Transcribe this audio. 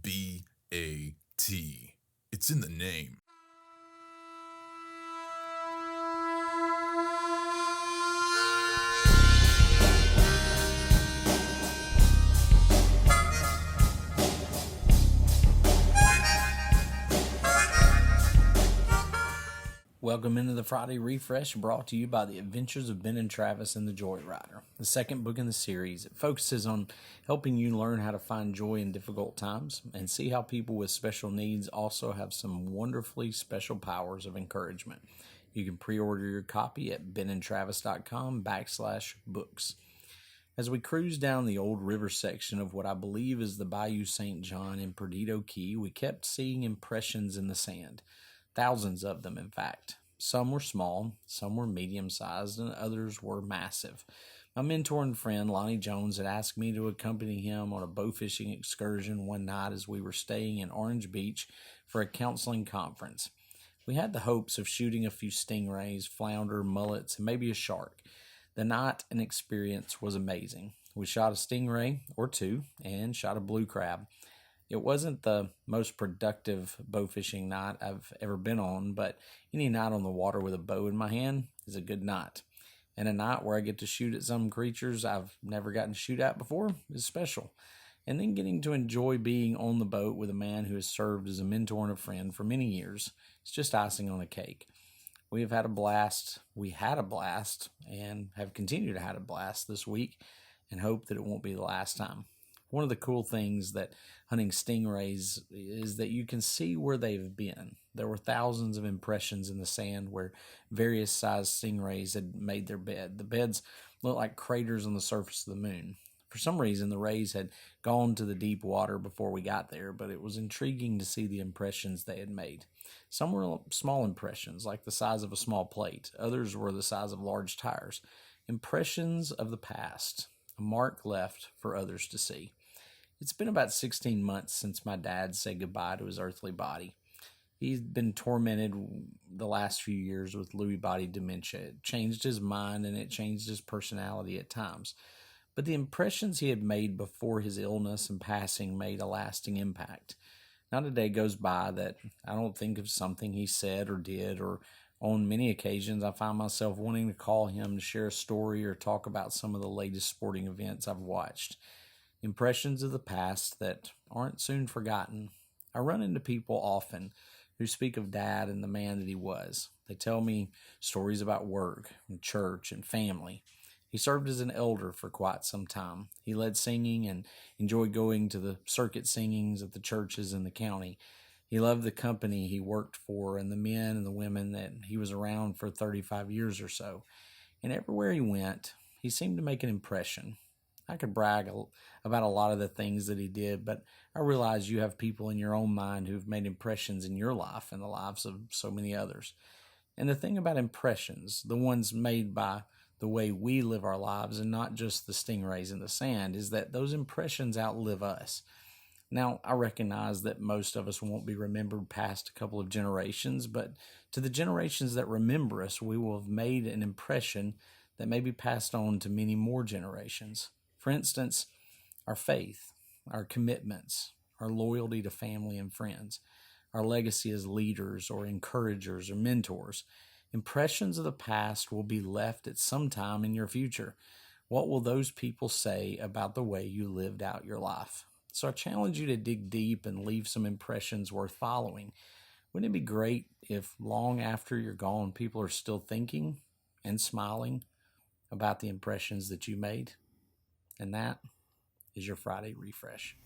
B-A-T. It's in the name. Welcome into the Friday Refresh, brought to you by the Adventures of Ben and Travis and the Joy Rider, the second book in the series. It focuses on helping you learn how to find joy in difficult times and see how people with special needs also have some wonderfully special powers of encouragement. You can pre-order your copy at benandtravis.com/books. As we cruise down the old river section of what I believe is the Bayou St. John in Perdido Key, we kept seeing impressions in the sand. Thousands of them, in fact. Some were small, some were medium-sized, and others were massive. My mentor and friend, Lonnie Jones, had asked me to accompany him on a bow fishing excursion one night as we were staying in Orange Beach for a counseling conference. We had the hopes of shooting a few stingrays, flounder, mullets, and maybe a shark. The night and experience was amazing. We shot a stingray or two and shot a blue crab. It wasn't the most productive bow fishing night I've ever been on, but any night on the water with a bow in my hand is a good night. And a night where I get to shoot at some creatures I've never gotten to shoot at before is special. And then getting to enjoy being on the boat with a man who has served as a mentor and a friend for many years is just icing on the cake. We have had a blast. We had a blast and have continued to have a blast this week and hope that it won't be the last time. One of the cool things that hunting stingrays is that you can see where they've been. There were thousands of impressions in the sand where various sized stingrays had made their bed. The beds looked like craters on the surface of the moon. For some reason, the rays had gone to the deep water before we got there, but it was intriguing to see the impressions they had made. Some were small impressions, like the size of a small plate. Others were the size of large tires. Impressions of the past, a mark left for others to see. It's been about 16 months since my dad said goodbye to his earthly body. He's been tormented the last few years with Lewy body dementia. It changed his mind and it changed his personality at times. But the impressions he had made before his illness and passing made a lasting impact. Not a day goes by that I don't think of something he said or did, or on many occasions I find myself wanting to call him to share a story or talk about some of the latest sporting events I've watched. Impressions of the past that aren't soon forgotten. I run into people often who speak of Dad and the man that he was. They tell me stories about work and church and family. He served as an elder for quite some time. He led singing and enjoyed going to the circuit singings at the churches in the county. He loved the company he worked for and the men and the women that he was around for 35 years or so. And everywhere he went, he seemed to make an impression. I could brag about a lot of the things that he did, but I realize you have people in your own mind who've made impressions in your life and the lives of so many others. And the thing about impressions, the ones made by the way we live our lives and not just the stingrays in the sand, is that those impressions outlive us. Now, I recognize that most of us won't be remembered past a couple of generations, but to the generations that remember us, we will have made an impression that may be passed on to many more generations. For instance, our faith, our commitments, our loyalty to family and friends, our legacy as leaders or encouragers or mentors. Impressions of the past will be left at some time in your future. What will those people say about the way you lived out your life? So I challenge you to dig deep and leave some impressions worth following. Wouldn't it be great if long after you're gone, people are still thinking and smiling about the impressions that you made? And that is your Friday Refresh.